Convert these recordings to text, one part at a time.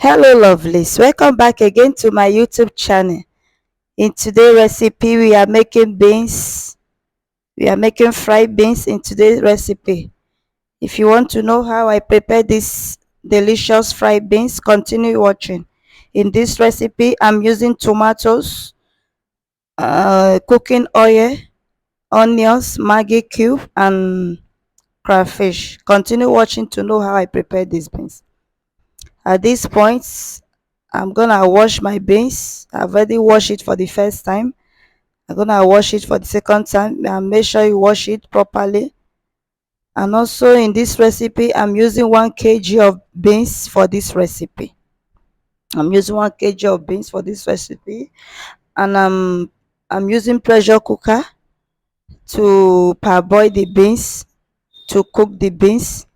Hello lovelies, welcome back again to my YouTube channel. In today's recipe we are making beans. We are making fried beans in today's recipe. If you want to know how I prepare this delicious fried beans, continue watching. In this recipe I'm using tomatoes, cooking oil, onions, Maggi cube and crayfish. Continue watching to know how I prepare these beans. At this point, I'm gonna wash my beans. I've already washed it for the first time. I'm gonna wash it for the second time and make sure you wash it properly. And also in this recipe, I'm using 1 kg of beans for this recipe. I'm using 1 kg of beans for this recipe, and I'm using pressure cooker to parboil the beans, to cook the beans.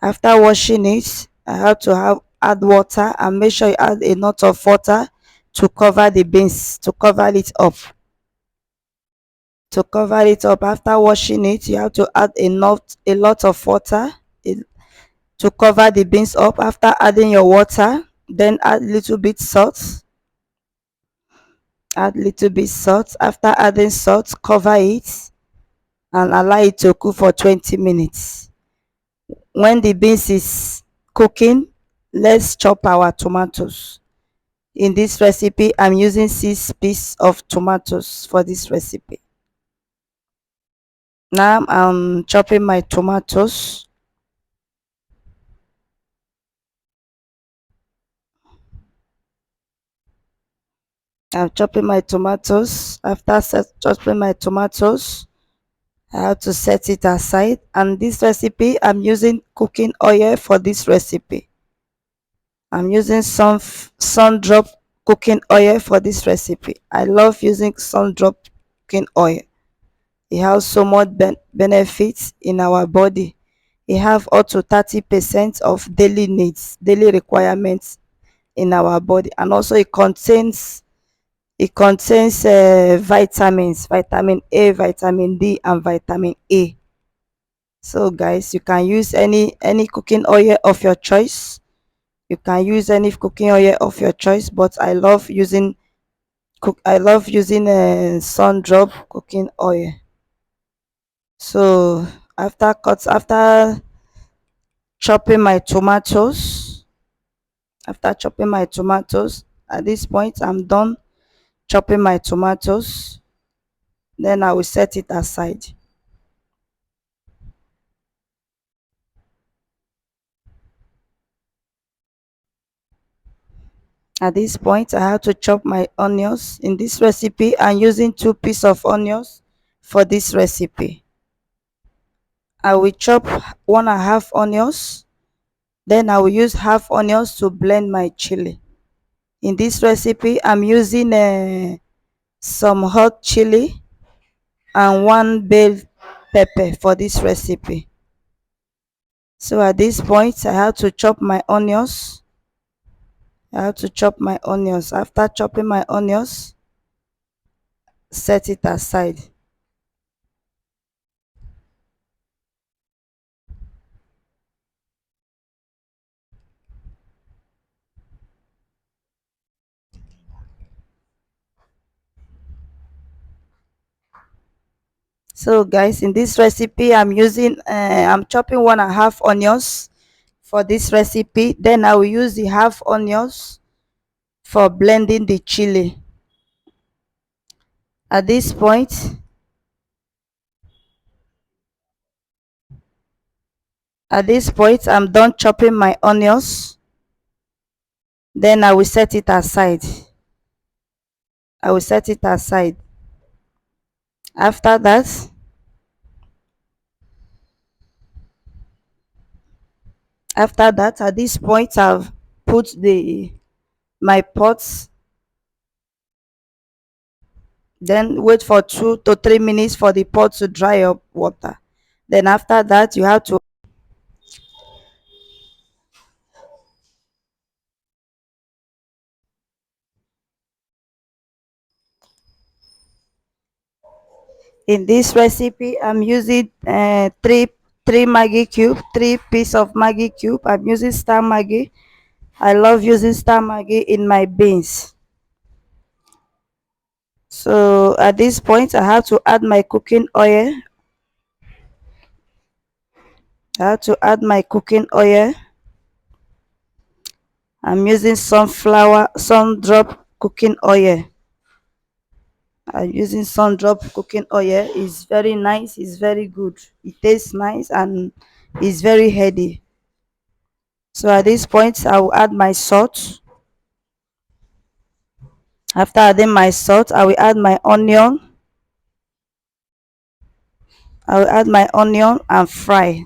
After washing it, I have to add water, and make sure you add a lot of water to cover the beans, to cover it up. To cover it up, after washing it, you have to add a lot of water to cover the beans up. After adding your water, then add little bit salt. Add little bit salt. After adding salt, cover it and allow it to cook for 20 minutes. When the beans is cooking, let's chop our tomatoes. In this recipe, I'm using 6 pieces of tomatoes for this recipe. Now I'm chopping my tomatoes. I'm chopping my tomatoes. After chopping my tomatoes, I have to set it aside. And this recipe, I'm using cooking oil for this recipe. I'm using some sundrop cooking oil for this recipe. I love using sundrop cooking oil. It has so much benefits in our body. It have up to 30% of daily needs, daily requirements in our body, and also it contains vitamins, vitamin A, vitamin D, and vitamin A. So guys, you can use any cooking oil of your choice. You can use any cooking oil of your choice, but I love using Sundrop cooking oil. So after chopping my tomatoes, at this point I'm done chopping my tomatoes. Then I will set it aside. At this point, I have to chop my onions. In this recipe, I'm using 2 pieces of onions for this recipe. I will chop 1.5 onions. Then I will use half onions to blend my chili. In this recipe, I'm using some hot chili and 1 bell pepper for this recipe. So at this point, I have to chop my onions. After chopping my onions, set it aside. So guys, in this recipe I'm chopping 1.5 onions for this recipe. Then I will use the half onions for blending the chili. At this point, I'm done chopping my onions. Then I will set it aside. After that, at this point, I've put my pots. Then wait for 2 to 3 minutes for the pot to dry up water. Then after that, you have to in this recipe I'm using three Maggi cube, 3 pieces of Maggi cube. I'm using star Maggi. I love using star maggi in my beans. So at this point, I have to add my cooking oil. I have to add my cooking oil. I'm using sunflower sundrop cooking oil. I'm using sundrop cooking oil. It's very nice. It's very good. It tastes nice and it's very heady. So at this point, I will add my salt. After adding my salt, I will add my onion. I will add my onion and fry.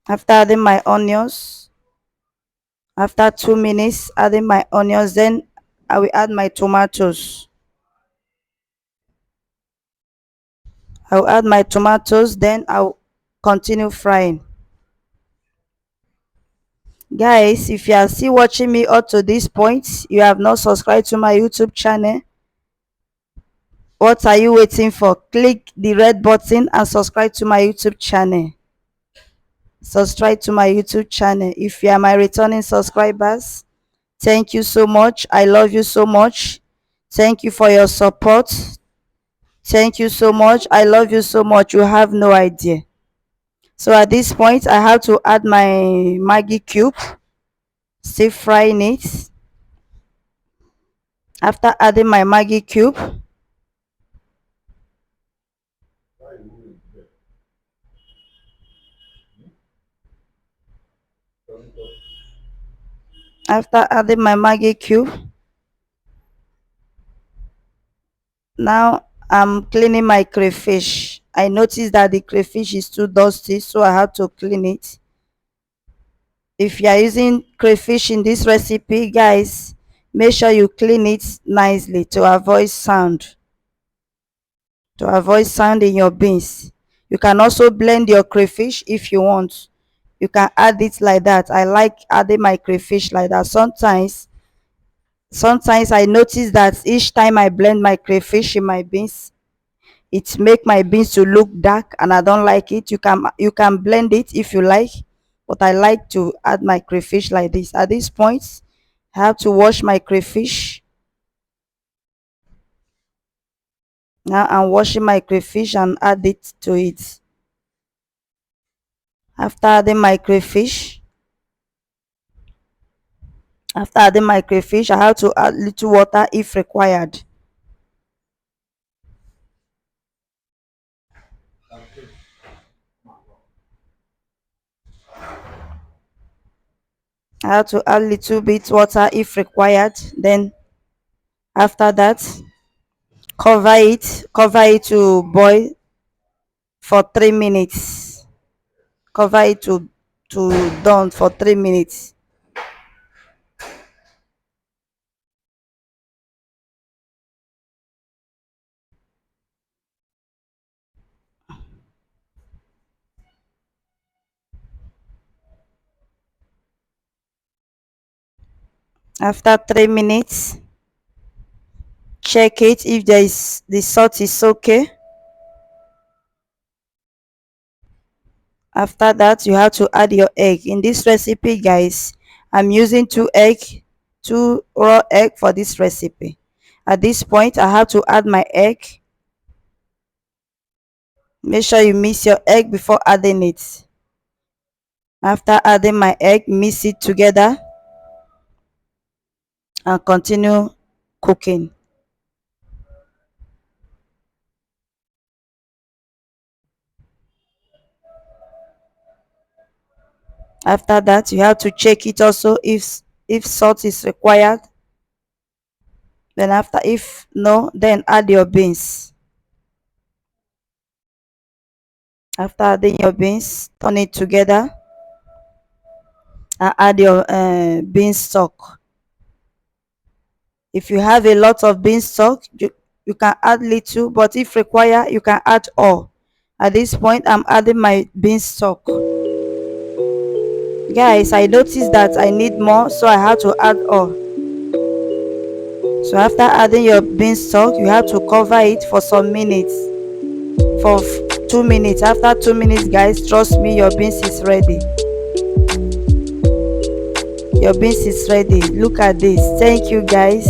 After adding my onions, after 2 minutes adding my onions, then I will add my tomatoes. I will add my tomatoes, then I'll continue frying. Guys, if you are still watching me up to this point, you have not subscribed to my YouTube channel, what are you waiting for? Click the red button and subscribe to my YouTube channel. Subscribe to my YouTube channel. If you are my returning subscribers, thank you so much. I love you so much. Thank you for your support. Thank you so much. I love you so much. You have no idea. So at this point, I have to add my Maggi cube. Still frying it. After adding my Maggi cube, after adding my Maggi cube, now I'm cleaning my crayfish. I noticed that the crayfish is too dusty, so I have to clean it. If you are using crayfish in this recipe, guys, make sure you clean it nicely to avoid sound. To avoid sound in your beans. You can also blend your crayfish if you want. You can add it like that. I like adding my crayfish like that. Sometimes I notice that each time I blend my crayfish in my beans, it make my beans to look dark and I don't like it. You can blend it if you like, but I like to add my crayfish like this. At this point, I have to wash my crayfish. Now I'm washing my crayfish and add it to it. After adding my crayfish, after adding my crayfish, I have to add little water if required. I have to add little bit water if required. Then after that, cover it to boil for 3 minutes. Cover it to done for 3 minutes. After 3 minutes, check it if the salt is okay. After that, you have to add your egg. In this recipe, guys, I'm using two raw egg for this recipe. At this point, I have to add my egg. Make sure you mix your egg before adding it. After adding my egg, mix it together and continue cooking. After that, you have to check it also if salt is required. Then after, if no, then add your beans. After adding your beans, turn it together and add your bean stock. If you have a lot of bean stock, you can add little, but if required, you can add all. At this point, I'm adding my bean stock. Guys, I noticed that I need more, so I have to add all. So after adding your bean stock, you have to cover it for some minutes. For 2 minutes. After 2 minutes, guys, trust me, your beans is ready. Your beans is ready. Look at this. Thank you guys.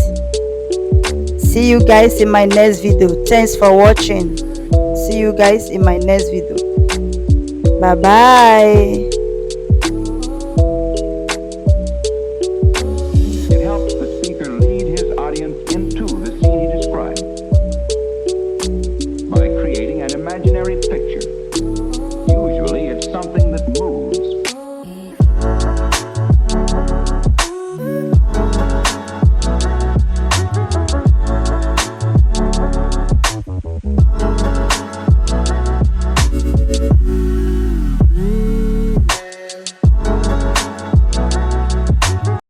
See you guys in my next video. Thanks for watching. See you guys in my next video. Bye bye.